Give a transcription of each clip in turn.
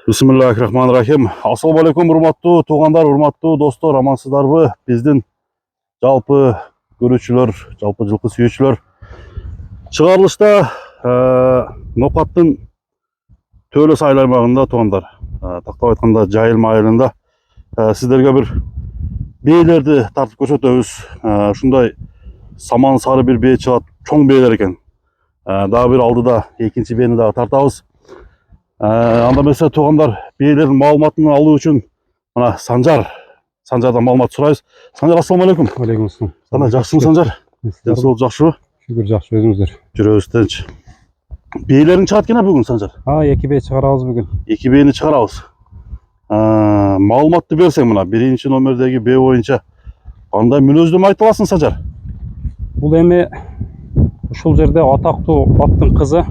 Bismillahirrahmanirrahim. Assalamualaikum урматтуу туугандар, урматтуу достор, амансыздарбы? Биздин жалпы көрүүчүлөр, жалпы жылкы сүйүүчүлөр. Чыгарылышта Нокаттын Төлө сайыл аймагында туугандар, тактап айтканда Жайылма айылында сиздерге бир бээлерди тартып көрсөтөбүз. Ушундай саман сары бир бээ чыгат, чоң бээлер экен. Дагы бир алдыда экинчи бээни дагы тартабыз. Анда эмесе туугандар, бээлердин маалыматын алуу үчүн мына Санжардан маалымат сурайбыз. Санжар, ассалам алейкум. Алейкум ассалам. Кандай, жакшысыңбы Санжар? Денсаулык жакшыбы? Шүгүр, жакшы, өзүңүздөр? Жүрөбүз тынч. Бээлерин чыгат экен бүгүн Санжар. Эки бээ чыгарабыз бүгүн. Эки бээни чыгарабыз. Маалыматты берсең, мына биринчи номердеги бээ боюнча кандай мүнөздөмө айта аласың Санжар? Бул эми ушул жерде атактуу аттын кызы.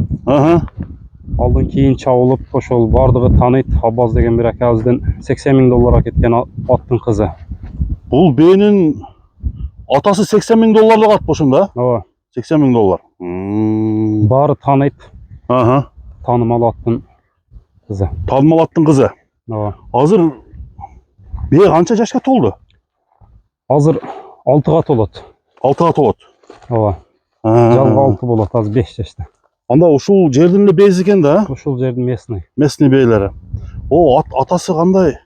Алдын кийин чабылып, ошол бардыгы тааныйт. Аббаз деген бир акабыздын $80,000 кеткен аттын кызы. Бул бээнин атасы $80,000 ат ошондо? Ооба. $80,000. Баары тааныйт. Таанымал аттын кызы. Таанымал аттын кызы. Ооба. Азыр бээ канча жашка толду? Азыр 6га толот. 6га толот. Ооба. Жалга 6 болот, азыр 5 жашта. Анда ушул жердин эле бээси экен да? Ушул жердин местный. Местный бээлери. Атасы кандай?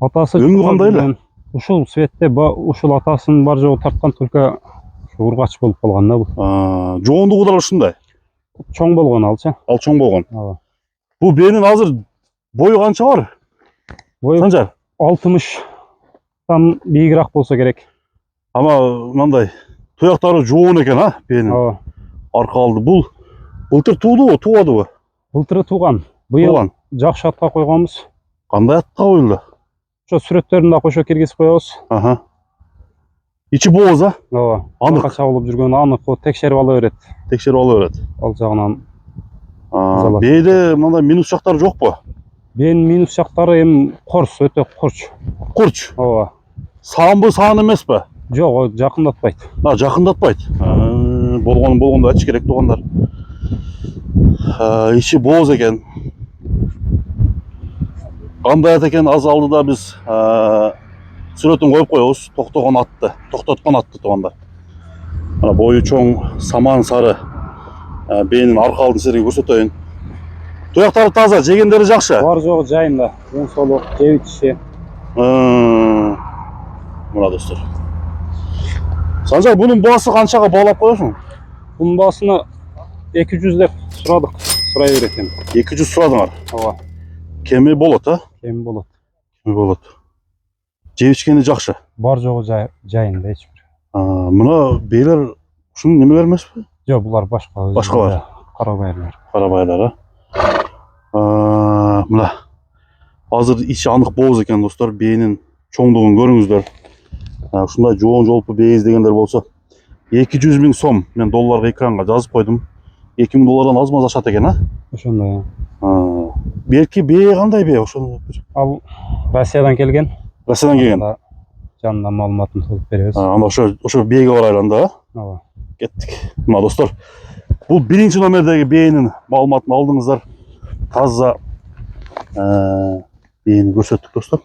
Атасы өңү кандай эле? Ушул светте ушул атасынын бар жогу тарткан, только ургач болуп калган да бул. Жоондугу да ушундай. Чоң болгон алчы. Ал чоң болгон. Ооба. Бул бээнин азыр бою канча бар? Бою Санжар? 60тан бийигирээк болсо керек. Ама мындай туяктары жоон экен, бээнин. Ооба. Арка алды. Бул былтыр туудубу, туубадыбы? Былтыры тууган. Быйыл жакшы атка койгонбуз. Кандай атка коюлду? Ошо сүрөттөрүн да кошо киргизип коебуз. Ичи бооз, Ооба. Анык. Чабылып жүргөн анык, текшерип ала берет. Текшерип ала берет. Ал жагынан. Бээде мындай минус жактары жокпу? Бээнин минус жактары эми корс, өтө курч. Курч. Ооба. Саанбы, саан эмеспи? Жок, жакындатпайт. Жакындатпайт. Болгондо айтыш керек туугандар. Ичи бооз экен. Кандай ат экен, аз алдыда биз сүрөтүн коюп коебуз. Токтогон атты, токтоткон атты туугандар. Бою чоң, саман сары бээнин арка алдын силерге көрсөтөйүн. Туяктары таза, жегендери жакшы. Бар жогу жайында, оң солу, жеп ичиши. Мына достор. Санжар, бунун баасы канчага баалап коесуң? Бунун баасына 200 деп сурадык. Сурай берет эми. 200 сурадыңар. Ооба. Кеми болот, Кеми болот. Кеми болот. Жеп ичкени жакшы. Бар жогу жайында эч бир. Мына бээлер ушунун немелер эмеспи? Жок, булар башка. Башкалар. Карабайлар. Карабайлар, Мына азыр ичи анык бооз экен достор. Бээнин чоңдугун көрүңүздөр. Ушундай жоон жолпу бээ издегендер болсо 200,000 сом мен долларга экранга жазып койдум. $2,000 аз маз ашат экен, Ошондой. Берки бээ кандай бээ ошону? Ал Россиядан келген. Россиядан келген. Жанында маалыматын созуп беребиз. Анда ошо бээге барайлы анда, Ооба. Кеттик. Мына достор, бул биринчи номердеги бээнин маалыматын алдыңыздар. Таза бээни көрсөттүк достор.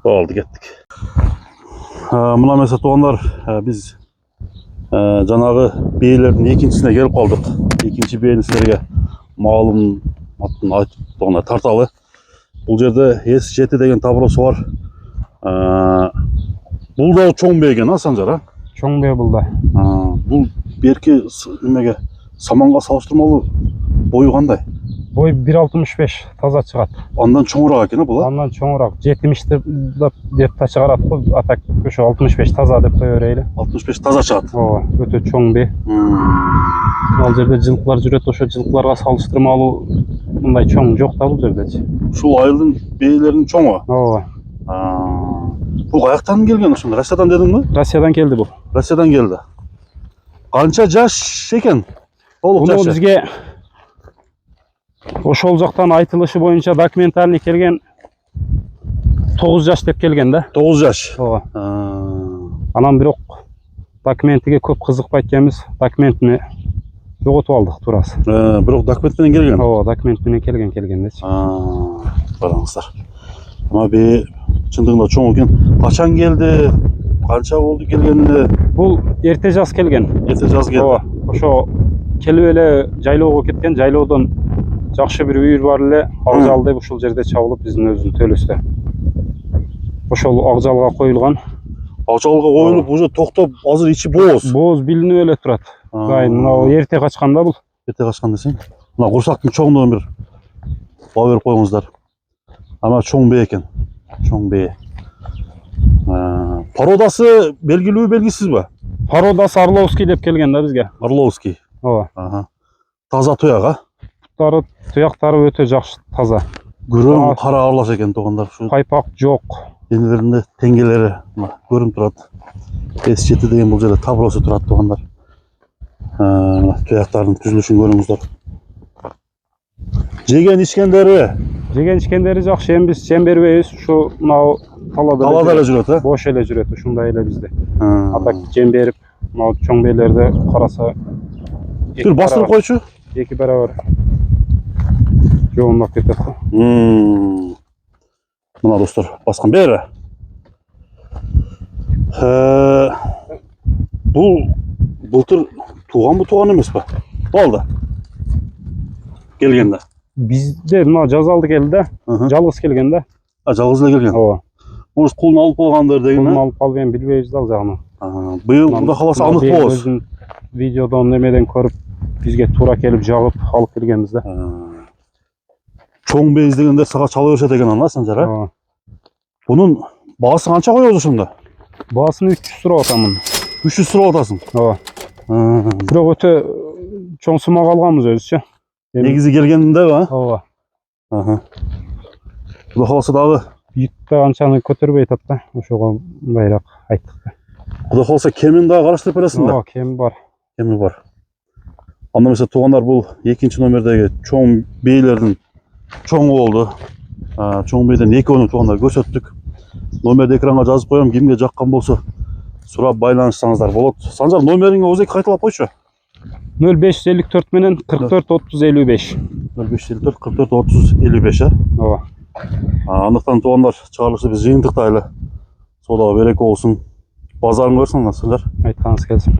Болду, кеттик. Мына эмесе туугандар, биз жанагы бээлердин экинчисине келип калдык. Экинчи бээни силерге маалыматын айтып тарталы. Бул жерде S7 деген таброосу бар. Бул да чоң бээ экен, Санжар, Чоң бээ бул да. Бул берки немеге саманга салыштырмалуу бою кандай? Бой 1.65 таза чыгат. Андан чоңураак экен, бул? Андан чоңураак. 70 деп та чыгарат го. Атак ошо 65 таза деп кое берели. 65 таза чыгат. Ооба, өтө чоң бээ. Ал жерде жылкылар жүрөт, ошо жылкыларга салыштырмалуу мындай чоң жок да бул жерде. Ушул айылдын бээлеринин чоңу. Ооба. Бул каяктан келген ошондо? Россиядан дедиңби? Россиядан келди бул. Россиядан келди. Канча жаш экен? Толук жашы. Бизге ошол жактан айтылышы боюнча документальный келген 9 жаш деп келген да. 9 жаш. Ооба. Анан бирок документиге көп кызыкпайт экенбиз. Документине жоготуп алдык туурасы. Бирок документ менен келген. Ооба, документ менен келгендечи. Бараңыздар. Ама бе чындыгында чоң экен. Качан келди? Канча болду келгенине? Бул эрте жаз келген. Эрте жаз келди. Ооба, ошо келип эле жайлоого кеткен. Жайлоодон жакшы бир үйүр бар эле, акжал деп ушул жерде чабылып биздин өзүнүн төлөстө. Ошол акжалга коюлган. Акжалга коюлуп уже токтоп, азыр ичи бооз. Бооз билинип эле турат. Дайын, мына эрте качкан да бул. Эрте качкан десең. Мына курсактын чоңуна бир баа берип коюңуздар. Ама чоң бээ экен. Чоң бээ. Породасы белгилүү белгисизби? Породасы Орловский деп келген да бизге. Орловский. Ооба. Таза туяк, а? Буттары, туяктары өтө жакшы, таза. Көрөм кара арлаш экен тугандар. Ушу Пайпак жок. денелеринде теңгелери көрүнүп турат. S7 деген бул жерде таблосу турат тугандар. Туяктардын түзүлүшүн көрүңүздөр. Жеген ичкендери? Жеген ичкендери жакшы, эми биз жем бербейбиз. Ушу мына Талада эле жүрөт, а? Бош эле жүрөт, ушундай эле бизде. Атак жем берип, мына чоң бейлерди караса. Бир бастырып койчу. Эки барабар. Жоомдап кетет го. Мына достор, баскан бери. Бул былтыр туган эмеспи? Болду. Келгенде. Бизде мына жаз алды келди да, жалгыз келген да. Жалгыз эле келген. Ооба. Может, кулун алып койгондор деген, Кулун алып калып, эми билбейбиз ал жагын. Быйыл Кудай кааласа анык болобуз. Видеодон немеден көрүп, бизге туура келип жагып алып келгенбиз да. Чоң бейиз дегенде сага чала беришет экен ана Санжар, а? Бунун баасы канча коебуз ошондо? Баасын 300 сурап атамын. 300 сурап атасың? Ооба. Бирок өтө чоң сума калганбыз өзүчө. Негизи келгендеби, а? Ооба. Кудай кааласа дагы Бүйүктө анчаны көтөрбөй атат да. Ошого мындайраак айттык да. Кудай кааласа кемин дагы караштырып бересиң да? Ооба, кеми бар. Кеми бар. Анда эмесе туугандар, бул 2-номердеги чоң бейлердин чоңу болду. Чоң бейден экөөнү туугандар көрсөттүк. Номерди экранга жазып коем, кимге жаккан болсо сурап байланышсаңыздар болот. Санжар, номериңи өзү кайталап койчу. 0554 менен 44 30 55. 0554 44 30 55, а? Ооба. Андыктан туугандар, чыгарылышты биз жыйынтыктайлы. Соодага береке болсун. Базарың көрсүң, Санжар. Айтканыңыз келсин.